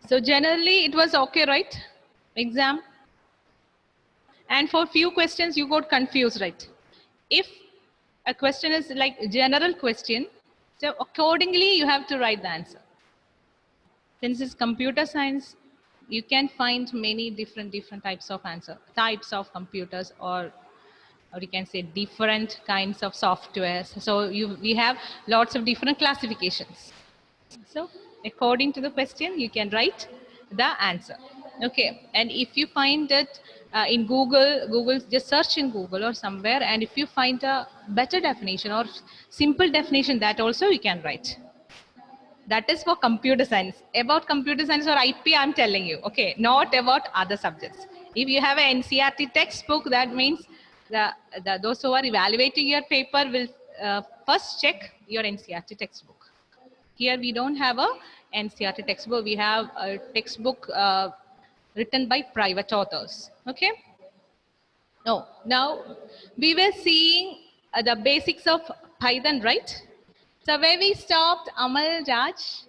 So generally it was okay, right? Exam. And for few questions you got confused, right? If a question is like a general question, so accordingly you have to write the answer. Since it's computer science, you can find many different types of types of computers, or you can say different kinds of softwares. So we have lots of different classifications. So according to the question, you can write the answer. Okay. And if you find it in Google, just search in Google or somewhere. And if you find a better definition or simple definition, that also you can write. That is for computer science. About computer science or IP, I'm telling you. Okay. Not about other subjects. If you have an NCERT textbook, that means those who are evaluating your paper will first check your NCERT textbook. Here we don't have a NCERT textbook. We have a textbook written by private authors. Okay. No. Now we were seeing the basics of Python, right? So where we stopped, Amal, Raj?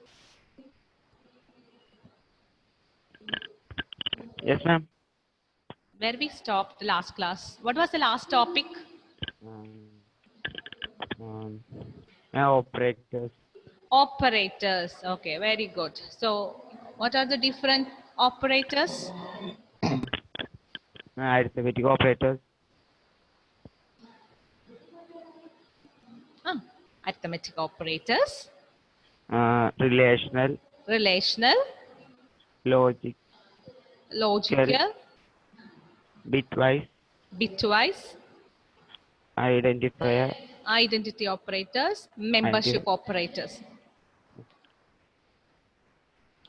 Yes, ma'am. Where we stopped the last class. What was the last topic? Operators. Operators. Okay, very good. So what are the different operators? Arithmetic operators. Arithmetic operators. Relational. Relational. Logic. Logical. Bitwise. Bitwise. Identifier. Identity operators. Membership operators.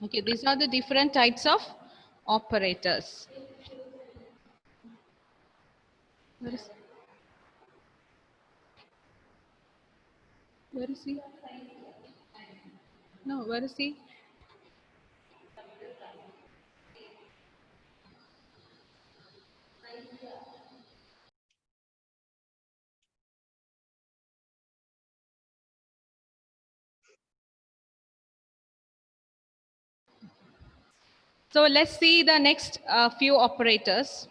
Okay, these are the different types of operators. Where is he? No, where is he? So let's see the next few operators.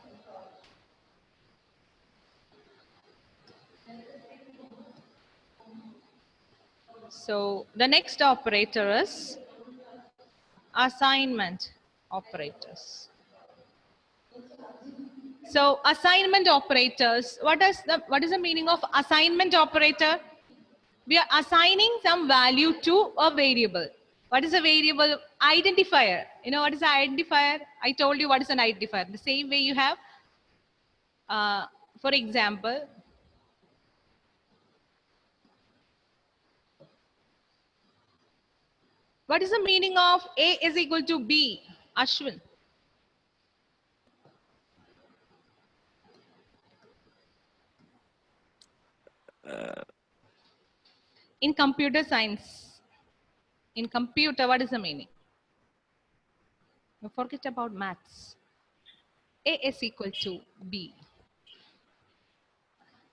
So the next operator is assignment operators. So assignment operators, what is the meaning of assignment operator? We are assigning some value to a variable. What is a variable? Identifier. You know what is an identifier? I told you what is an identifier. The same way you have, for example, what is the meaning of A is equal to B? Ashwin. In computer science, in computer, what is the meaning? You forget about maths. A is equal to B.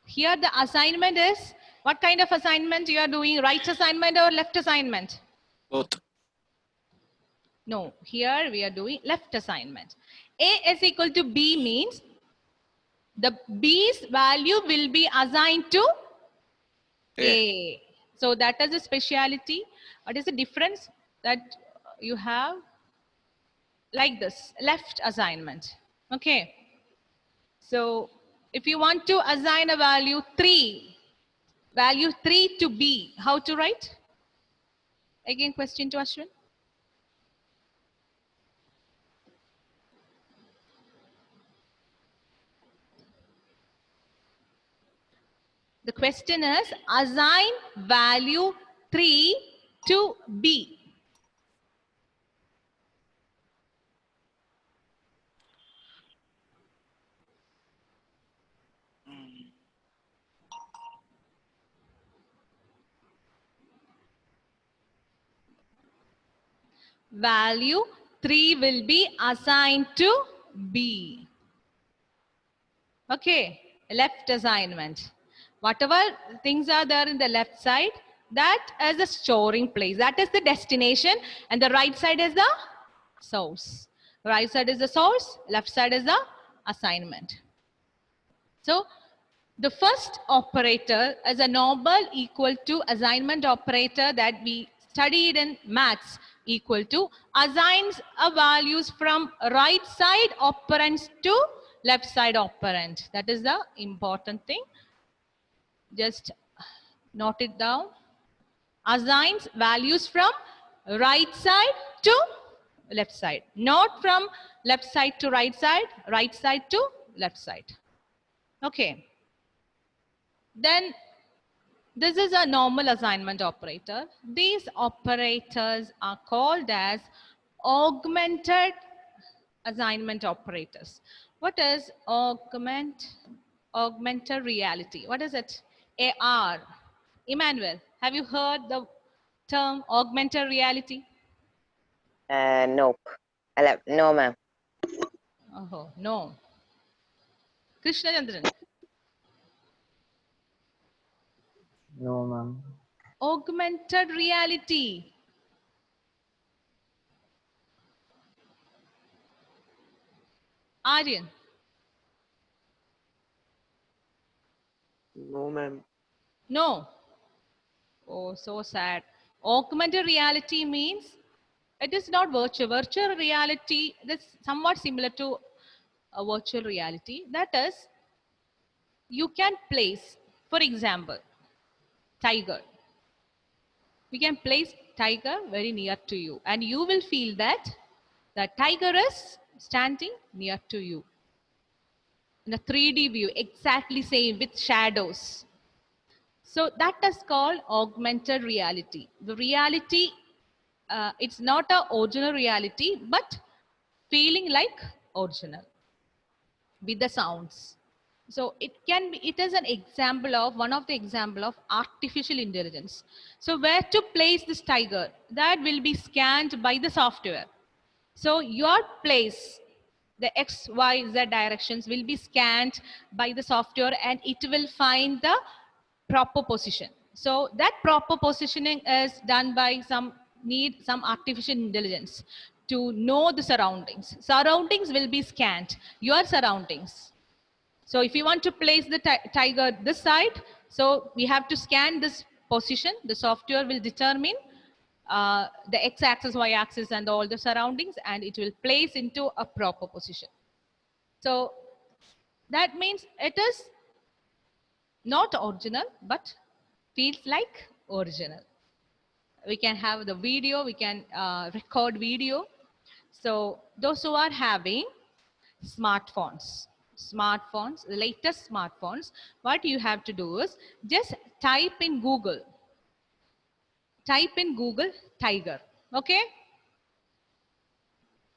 Here the assignment is, what kind of assignment you are doing? Right assignment or left assignment? Both. No, here we are doing left assignment. A is equal to B means the B's value will be assigned to A. So that is a speciality. What is the difference that you have? Like this, left assignment. Okay. So if you want to assign a value 3 to B, how to write? Again, question to Ashwin. The question is assign value 3 to B. Value 3 will be assigned to B. Okay, left assignment. Whatever things are there in the left side, that is the storing place. That is the destination. And the right side is the source. Right side is the source, left side is the assignment. So the first operator is a normal equal to assignment operator that we studied in maths equal to assigns a values from right side operand to left side operand. That is the important thing. Just note it down. Assigns values from right side to left side, not from left side to right side to left side. Okay. Then this is a normal assignment operator. These operators are called as augmented assignment operators. What is augmented reality? What is it? AR. Emmanuel, have you heard the term augmented reality? Nope. No, ma'am. Oh, no. Krishna Chandran, No, ma'am. augmented reality. Aryan, No, ma'am. no. Oh, so sad. Augmented reality means it is not virtual. Virtual reality is somewhat similar to a virtual reality. That is, you can place, for example, tiger. We can place tiger very near to you and you will feel that the tiger is standing near to you. In a 3D view, exactly same with shadows. So that is called augmented reality. The reality, it's not a original reality, but feeling like original with the sounds. So it can be, it is an example of, one of the example of artificial intelligence. So where to place this tiger, that will be scanned by the software. So your place, the X, Y, Z directions will be scanned by the software and it will find the proper position. So that proper positioning is done by some artificial intelligence to know the surroundings. Surroundings will be scanned, your surroundings. So if you want to place the tiger this side, so we have to scan this position. The software will determine the x-axis, y-axis and all the surroundings and it will place into a proper position. So that means it is not original, but feels like original. We can have the video, we can record video. So those who are having smartphones, the latest smartphones, what you have to do is just type in Google tiger, okay?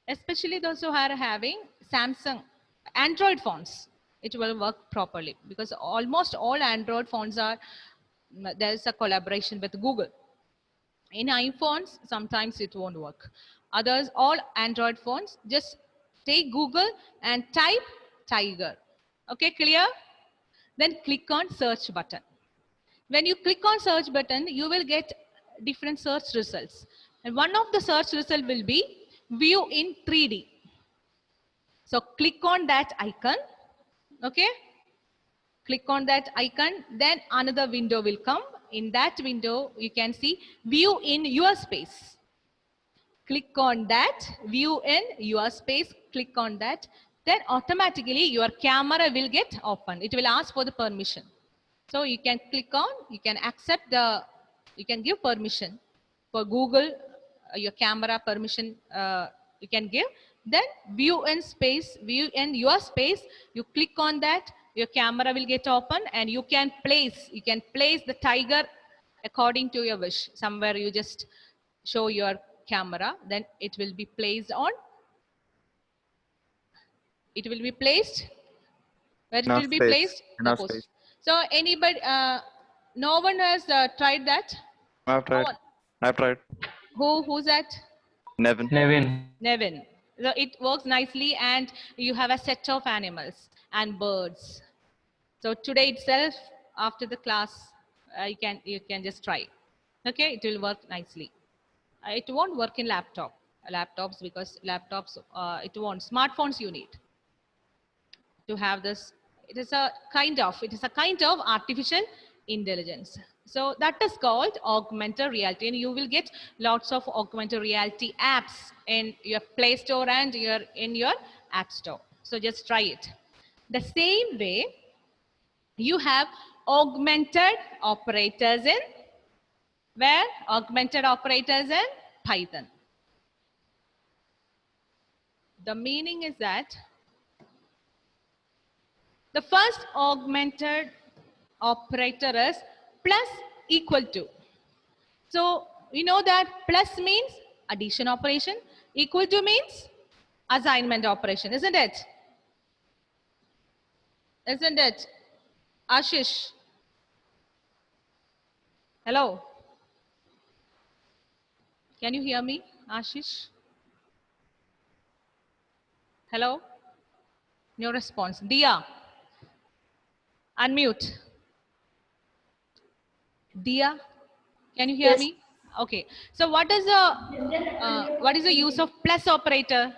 Especially those who are having Samsung Android phones, it will work properly because almost all Android phones are, there's a collaboration with Google. In iPhones, sometimes it won't work. Others, all Android phones, just take Google and type tiger. Okay, clear? Then click on search button. When you click on search button, you will get different search results. And one of the search result will be view in 3D. So click on that icon. Okay. Click on that icon. Then another window will come. In that window, you can see view in your space. Click on that, view in your space, click on that. Then automatically your camera will get open. It will ask for the permission. So you can click on, you can accept the, you can give permission for Google, your camera permission you can give. Then view in space, view in your space, you click on that, your camera will get open and you can place the tiger according to your wish. Somewhere you just show your camera, then it will be placed on, it will be placed, where it will be placed? The post. So anybody, no one has tried that? I've tried. I've tried. Who's that? Nevin. Nevin. So it works nicely and you have a set of animals and birds. So today itself, after the class, you can just try. Okay, it will work nicely. It won't work in laptop. laptops, because laptops, it won't. Smartphones you need to have this. It is a kind of artificial intelligence. So that is called augmented reality, and you will get lots of augmented reality apps in your Play Store and in your App Store. So just try it. The same way, you have augmented operators in where? Augmented operators in Python. The meaning is that the first augmented operator is plus equal to. So you know that plus means addition operation, equal to means assignment operation, isn't it? Isn't it? Ashish. Hello. Can you hear me, Ashish? Hello? No response. Dia. Unmute. Dia, can you hear me? Okay. So what is the use of plus operator?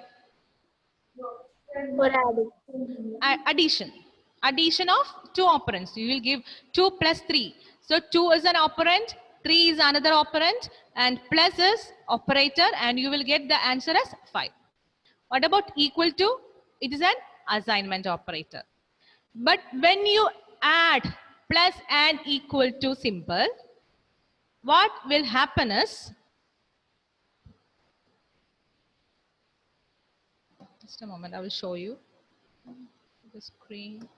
Addition. Addition of two operands. You will give 2 plus 3. So 2 is an operand, 3 is another operand, and plus is operator, and you will get the answer as 5. What about equal to? It is an assignment operator. But when you add plus and equal to symbol, what will happen is, just a moment, I will show you the screen.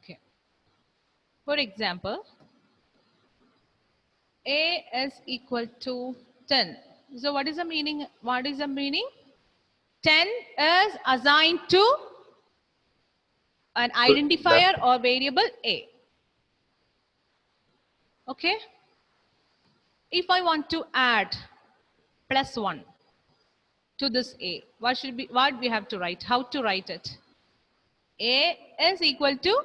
Okay. For example, A is equal to 10. So what is the meaning? What is the meaning? 10 is assigned to an identifier or variable A. Okay. If I want to add plus 1 to this A, what we have to write? How to write it? A is equal to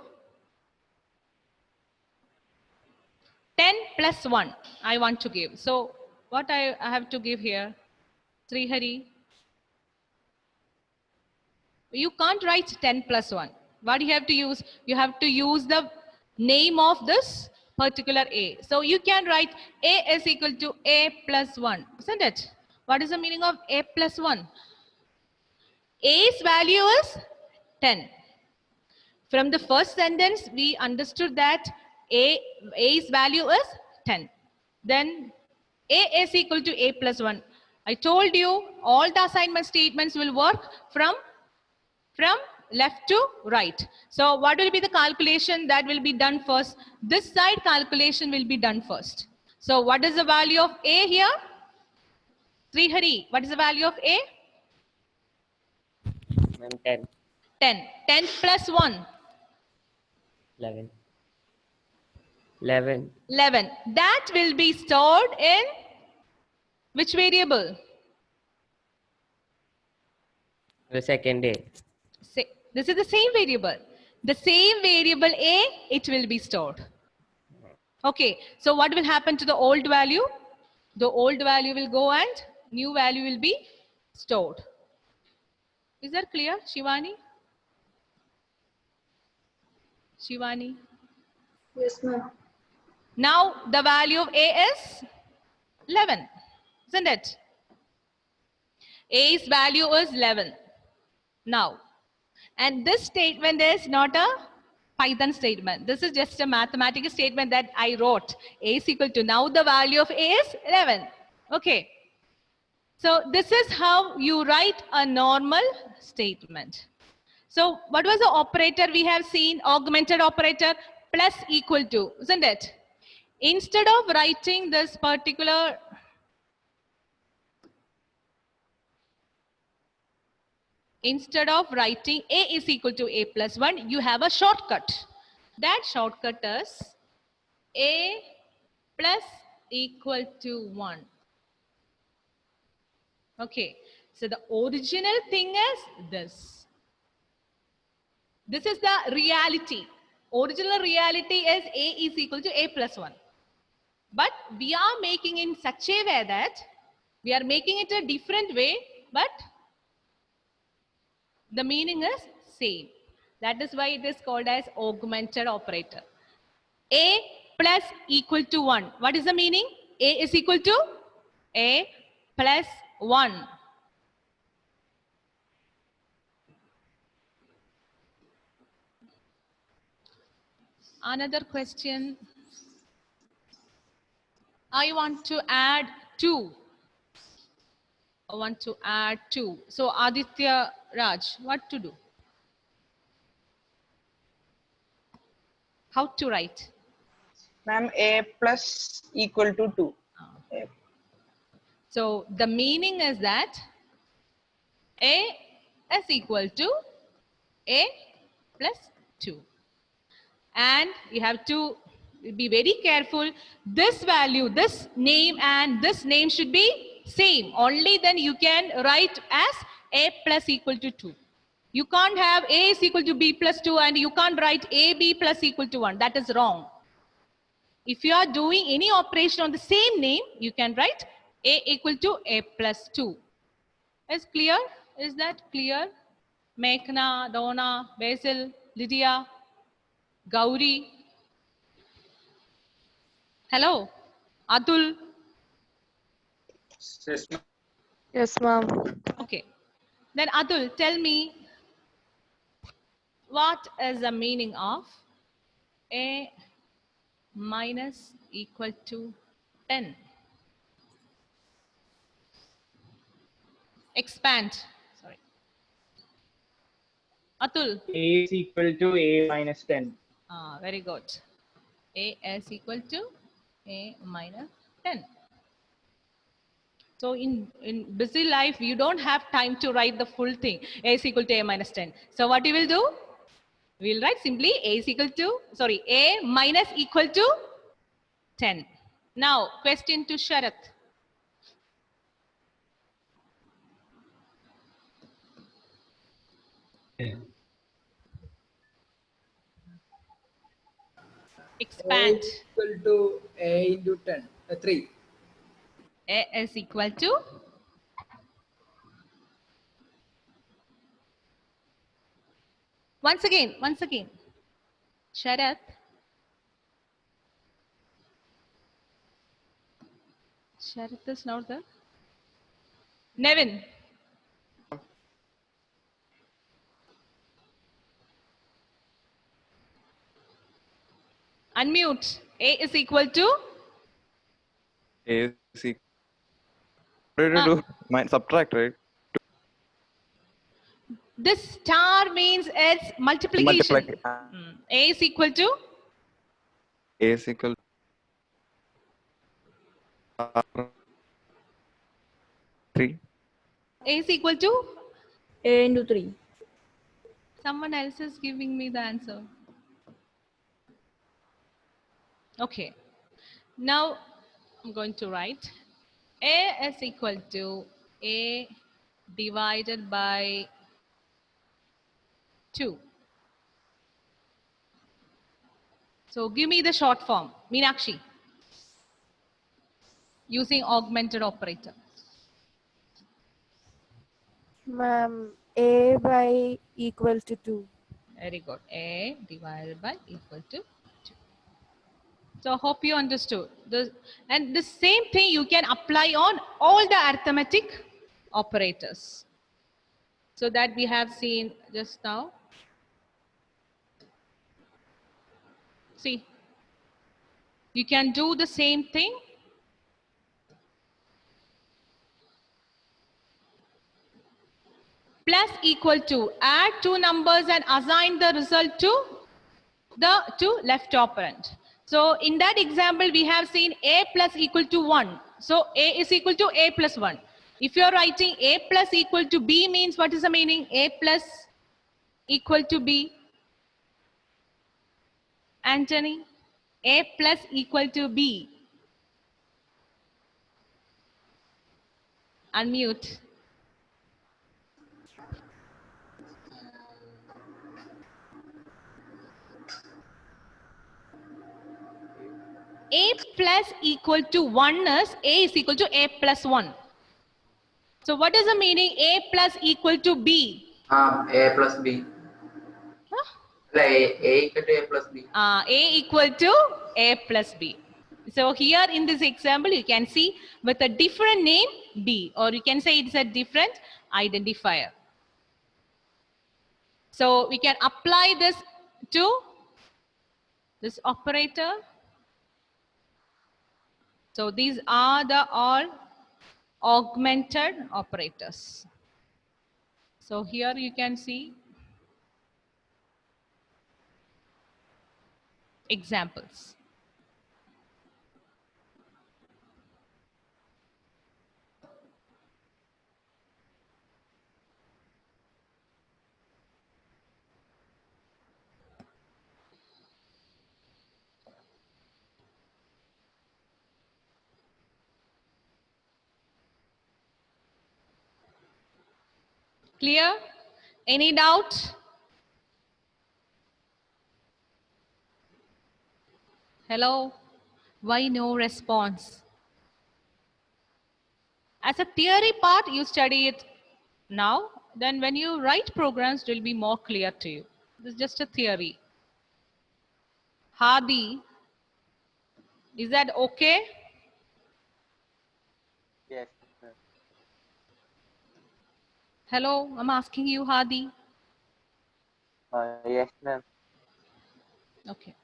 10 plus 1 I want to give. So what I have to give here? Srihari. You can't write 10 plus 1. What you have to use? You have to use the name of this particular A. So you can write A is equal to A plus 1, isn't it? What is the meaning of A plus 1? A's value is 10. From the first sentence, we understood that A's value is 10. Then A is equal to A plus 1. I told you all the assignment statements will work from left to right. So what will be the calculation that will be done first? This side calculation will be done first. So what is the value of A here? Srihari, what is the value of A? 10. 10. 10 plus 1. 11. 11. 11. That will be stored in which variable? The second day. This is the same variable. The same variable A, it will be stored. Okay. So what will happen to the old value? The old value will go and new value will be stored. Is that clear, Shivani? Shivani? Yes, ma'am. Now the value of A is 11, isn't it? A's value is 11. Now, and this statement is not a Python statement. This is just a mathematical statement that I wrote. A is equal to, now the value of A is 11. Okay. So this is how you write a normal statement. So what was the operator we have seen? Augmented operator, plus equal to, isn't it? Instead of writing this particular instead of writing a is equal to a plus 1, you have a shortcut. That shortcut is a plus equal to 1. Okay, so the original thing is this. This is the reality. Original reality is a is equal to a plus 1. But we are making in such a way that we are making it a different way, but the meaning is same. That is why it is called as augmented operator. A plus equal to 1. What is the meaning? A is equal to a plus 1. Another question. I want to add 2. I want to add 2. So Aditya Raj, what to do? How to write? Ma'am, a plus equal to 2. A. So the meaning is that a is equal to a plus 2. And you have to be very careful. This value, this name and this name should be same. Only then you can write as a plus equal to 2. You can't have a is equal to b plus 2 and you can't write ab plus equal to 1. That is wrong. If you are doing any operation on the same name, you can write a equal to a plus 2. Is clear? Is that clear? Meghna, Donna, Basil, Lydia, Gauri. Hello, Atul. Yes, ma'am. Okay. Then Atul, tell me what is the meaning of a minus equal to 10? Expand. Sorry. Atul. A is equal to a minus 10. Very good. A is equal to a minus 10. So in busy life, you don't have time to write the full thing. A is equal to a minus 10. So what you will do? We'll write simply a is equal to, sorry, a minus equal to 10. Now, question to Sharath. Expand. Equal to a into 10. 3. A is equal to once again. Sharath. Sharath is not there. Nevin. Unmute. A is equal to? A is equal. What did you do? Mine subtract, right? This star means it's multiplication. A is equal to? A is equal to 3. A is equal to? A into 3. Someone else is giving me the answer. Okay. Now I'm going to write A is equal to A divided by 2. So give me the short form, Meenakshi, using augmented operator. Ma'am, A by equal to 2. Very good. A divided by equal to 2. So hope you understood. And the same thing you can apply on all the arithmetic operators. So that we have seen just now. See, you can do the same thing. Plus equal to, add two numbers and assign the result to the left operand. So in that example, we have seen a plus equal to 1. So a is equal to a plus 1. If you are writing a plus equal to b means what is the meaning? A plus equal to b. Anthony, a plus equal to b. Unmute. A plus equal to 1 is a is equal to a plus 1. So what is the meaning a plus equal to b? A plus B. Huh? A equal to A plus B. A equal to a plus b. So here in this example, you can see with a different name b, or you can say it's a different identifier. So we can apply this to this operator. So these are the all augmented operators. So here you can see examples. Clear? Any doubt? Hello? Why no response? As a theory part, you study it now. Then when you write programs, it will be more clear to you. This is just a theory. Hadi, is that okay? Yes. Hello, I'm asking you, Hadi. Yes, ma'am. Okay.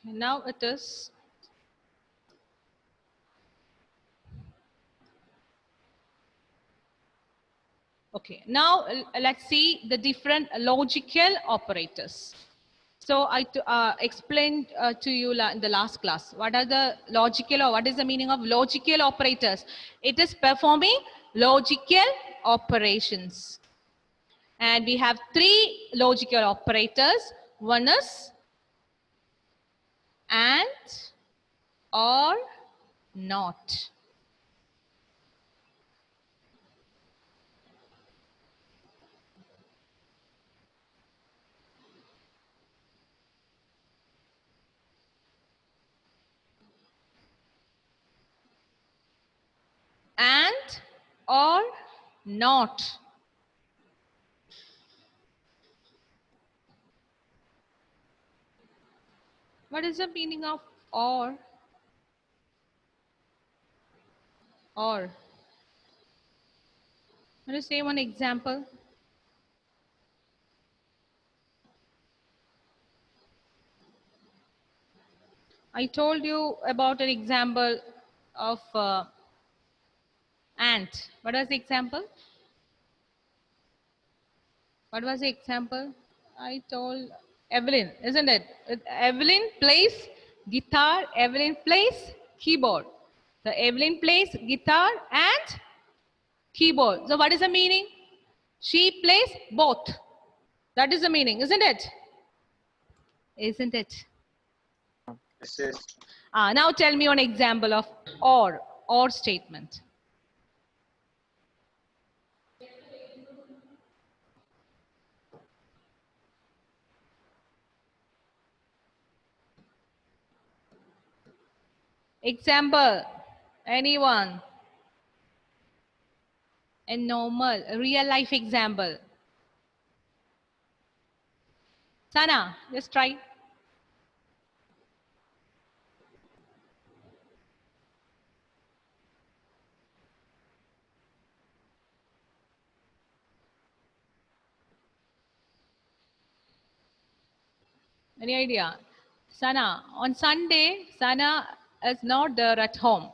Okay, now it is okay. Now let's see the different logical operators. So I explained to you in the last class what are the logical, or what is the meaning of logical operators. It is performing logical operations, and we have three logical operators. One is and, or, not. And, or, not. What is the meaning of or? Or. Want to say one example? I told you about an example of ant. What was the example? What was the example? I told Evelyn, isn't it? Evelyn plays guitar, Evelyn plays keyboard. So Evelyn plays guitar and keyboard. So what is the meaning? She plays both. That is the meaning, isn't it? Isn't it? Yes. Now tell me one example of or statement. Example, anyone? A normal, real life example. Sana, just try. Any idea? Sana, on Sunday, Sana is not there at home.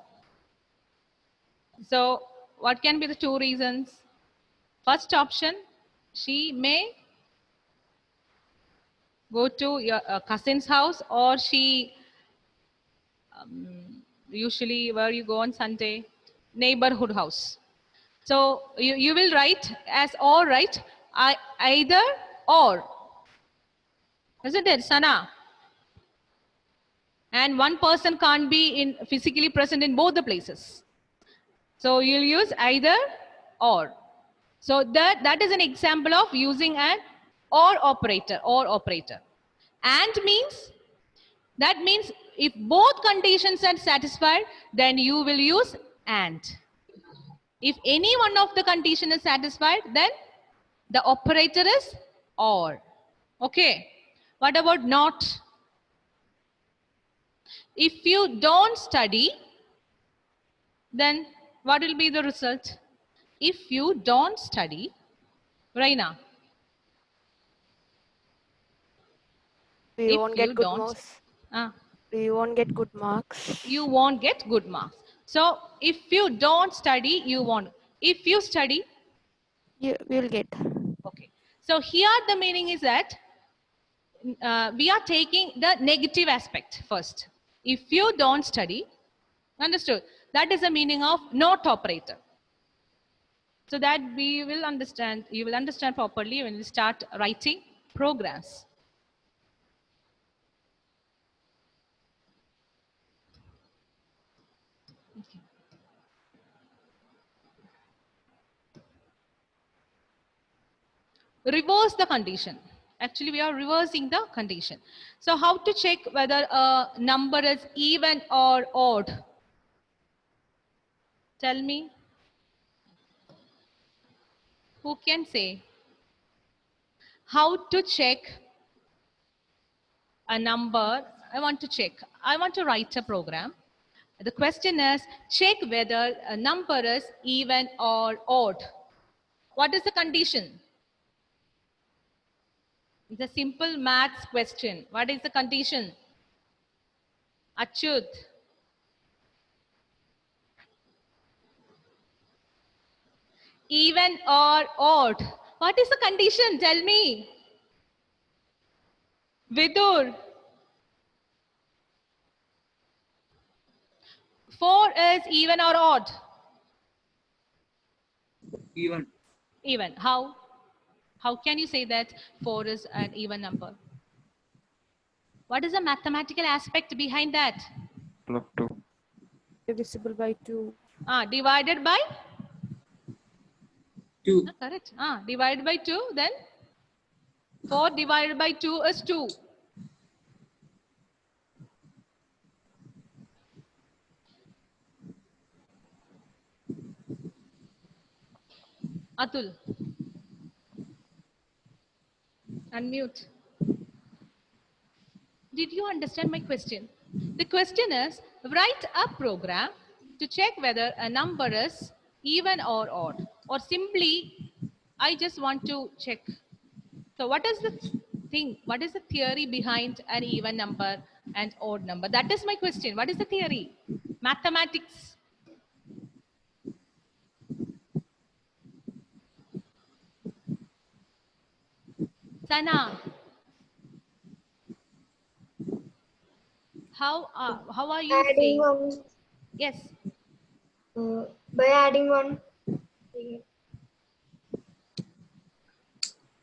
So what can be the two reasons? First option, she may go to your cousin's house, or she usually where you go on Sunday, neighborhood house. So you will write as or, right? Either or. Isn't it, Sana? And one person can't be physically present in both the places. So you'll use either or. So that is an example of using an or operator. And that means if both conditions are satisfied, then you will use and. If any one of the condition is satisfied, then the operator is or. Okay. What about not? If you don't study, then what will be the result? If you don't study, Raina. We won't get good marks. We won't get good marks. You won't get good marks. So if you don't study, you won't. If you study, You will get. okay. So here the meaning is that we are taking the negative aspect first. If you don't study, understood? That is the meaning of not operator. So that we will understand, you will understand properly when we start writing programs. Okay. Reverse the condition. Actually, we are reversing the condition. So how to check whether a number is even or odd? Tell me. Who can say? How to check a number? I want to check. I want to write a program. The question is, check whether a number is even or odd. What is the condition? It's a simple maths question. What is the condition? Achyut. Even or odd. What is the condition? Tell me. Vidur. 4 is even or odd? Even. Even. How? How can you say that 4 is an even number? What is the mathematical aspect behind that? Plus 2. Divisible by 2. Divided by? 2. Correct. Divided by 2, then 4 divided by 2 is 2. Atul. Unmute. Did you understand my question? The question is, write a program to check whether a number is even or odd. Or simply, I just want to check. So what is the thing? What is the theory behind an even number and odd number? That is my question. What is the theory? Mathematics. Sana. How are you Adding saying? one. Yes. By adding one.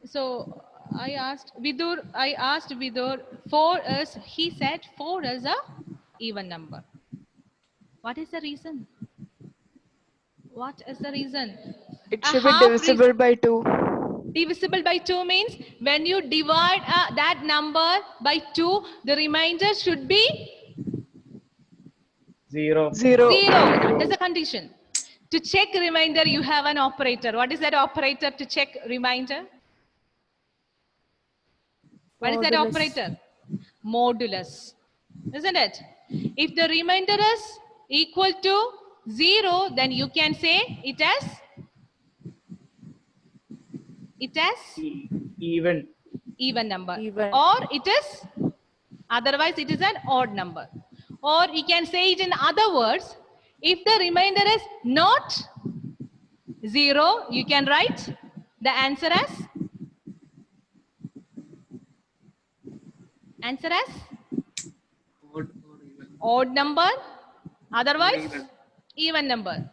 So I asked Vidur, 4 is, he said 4 is a even number. What is the reason? What is the reason? It A should be half divisible by 2. Divisible by 2 means when you divide that number by 2, the remainder should be 0. 0. 0. That is the condition. To check remainder, you have an operator. What is that operator to check remainder? What is that Modulus. operator? Modulus. Isn't it? If the remainder is equal to 0, then you can say it as Even. even number. Even. Or it is, otherwise it is an odd number. Or you can say it in other words, if the remainder is not 0, you can write the answer as odd number, otherwise even number.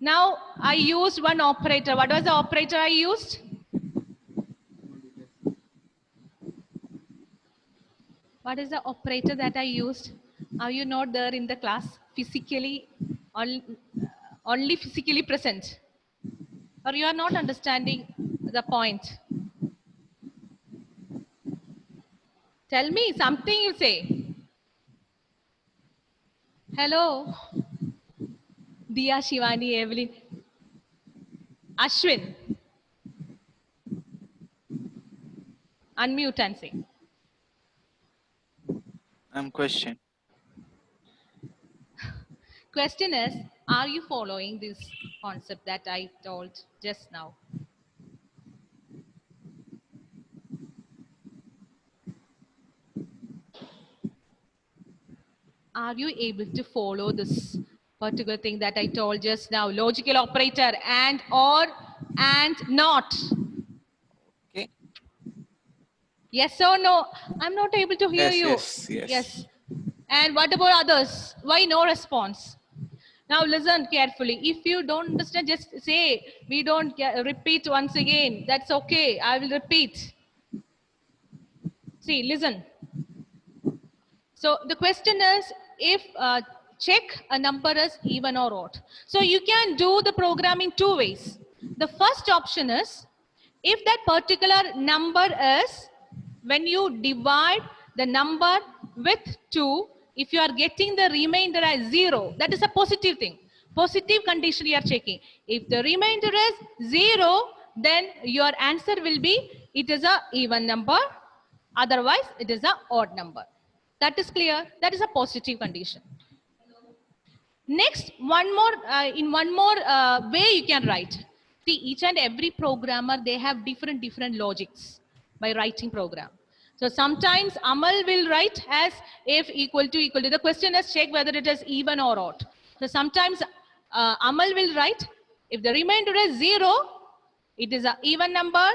Now I used one operator. What was the operator I used? What is the operator that I used? Are you not there in the class physically, only physically present? Or you are not understanding the point? Tell me something, you say. Hello. Diya, Shivani, Evelyn. Ashwin. Unmute and say. Question. Question is, are you following this concept that I told just now? Are you able to follow this particular thing that I told just now? Logical operator, and, or, and, not. Okay. Yes or no? I'm not able to hear you. Yes. And what about others? Why no response? Now listen carefully. If you don't understand, just say, we don't repeat once again. That's okay. I will repeat. See, listen. So the question is, if check a number as even or odd. So you can do the program in two ways. The first option is, if that particular number is, when you divide the number with 2, if you are getting the remainder as 0, that is a positive thing. Positive condition you are checking. If the remainder is 0, then your answer will be, it is a even number. Otherwise, it is a odd number. That is clear. That is a positive condition. Next, in one more way you can write. See, each and every programmer, they have different logics by writing program. So sometimes Amal will write as if equal to. The question is check whether it is even or odd. So sometimes Amal will write, if the remainder is 0, it is an even number.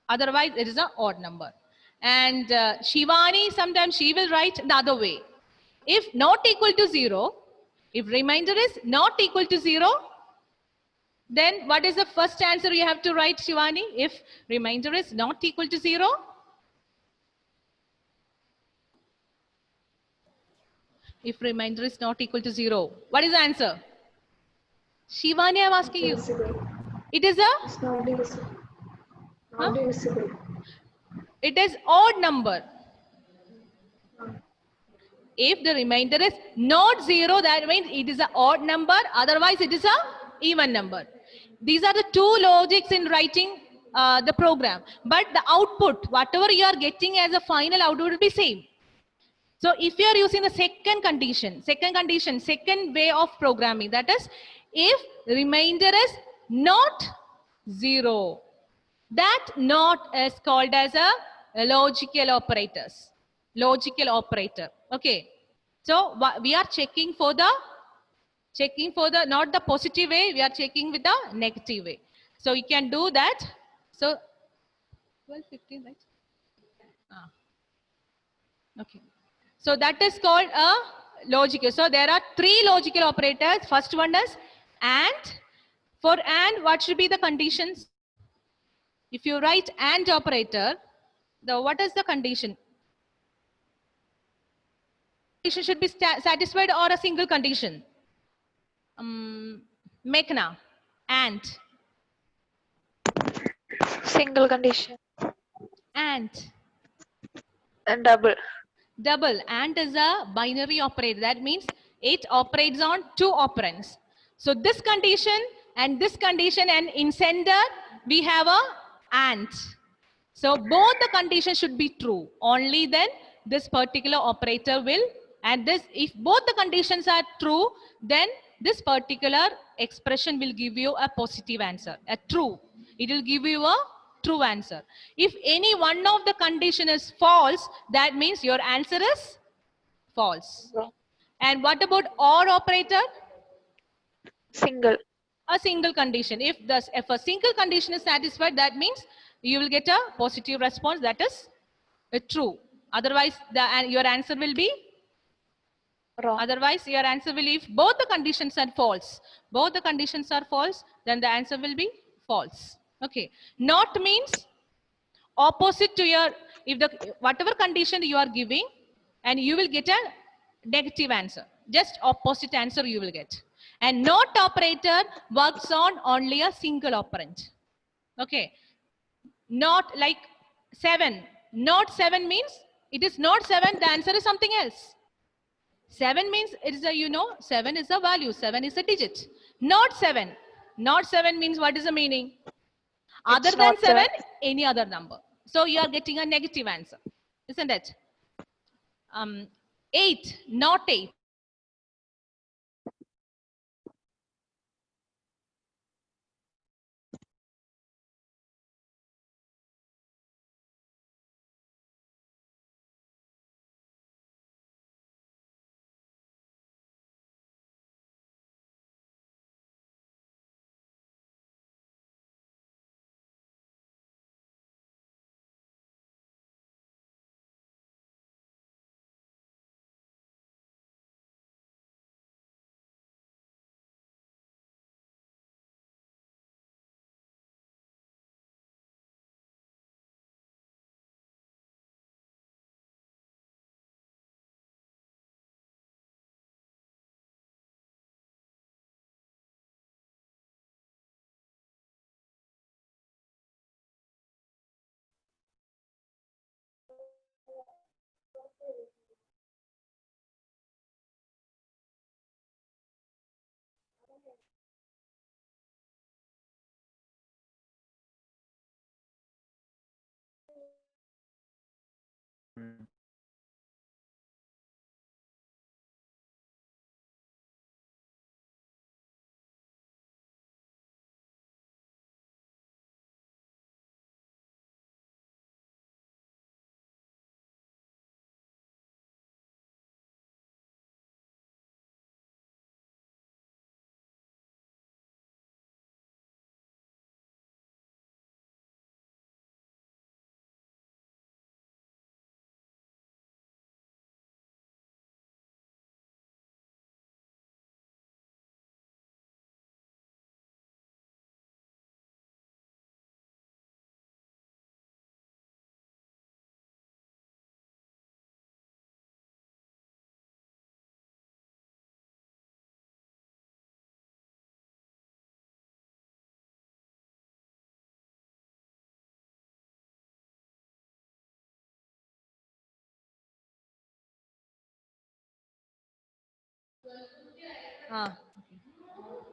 Otherwise, it is an odd number. And Shivani, sometimes she will write the other way. If not equal to 0, if remainder is not equal to 0, then what is the first answer you have to write, Shivani? If remainder is not equal to 0? If remainder is not equal to 0, what is the answer? Shivani, I'm asking you. It is a? It's not divisible. Not divisible. It is odd number. If the remainder is not 0, that means it is an odd number. Otherwise, it is a even number. These are the two logics in writing the program. But the output, whatever you are getting as a final output will be same. So if you are using the second way of programming, that is, if remainder is not 0, that not is called as a logical operator. Okay. So we are checking for the not the positive way, we are checking with the negative way. So you can do that. So 12:15, right? Okay. So that is called a logical. So there are 3 logical operators. First one is AND. For AND, what should be the conditions? If you write AND operator, what is the condition? Condition should be satisfied or a single condition? Meghna, AND. Single condition. AND. And double. Double. AND is a binary operator. That means it operates on 2 operands. So this condition and in sender we have a AND. So both the conditions should be true. Only then this particular operator will, and this, if both the conditions are true, then this particular expression will give you a positive answer, a true. It will give you a true answer. If any one of the condition is false, that means your answer is false. Okay. And what about OR operator? Single. a single condition. If a single condition is satisfied, that means you will get a positive response, that is true. Otherwise, your answer will be Wrong. Otherwise, your answer will, if both the conditions are false, then the answer will be false. Okay. Not means opposite to your, if the whatever condition you are giving, and you will get a negative answer. Just opposite answer you will get. And not operator works on only a single operand. Okay. Not like 7. Not 7 means it is not 7. The answer is something else. 7 means it is a, 7 is a value. 7 is a digit. Not 7. Not 7 means what is the meaning? Other than 7, any other number. So you are getting a negative answer, isn't it? 8, not 8.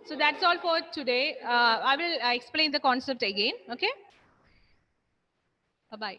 So that's all for today. I will explain the concept again. Okay. Bye-bye.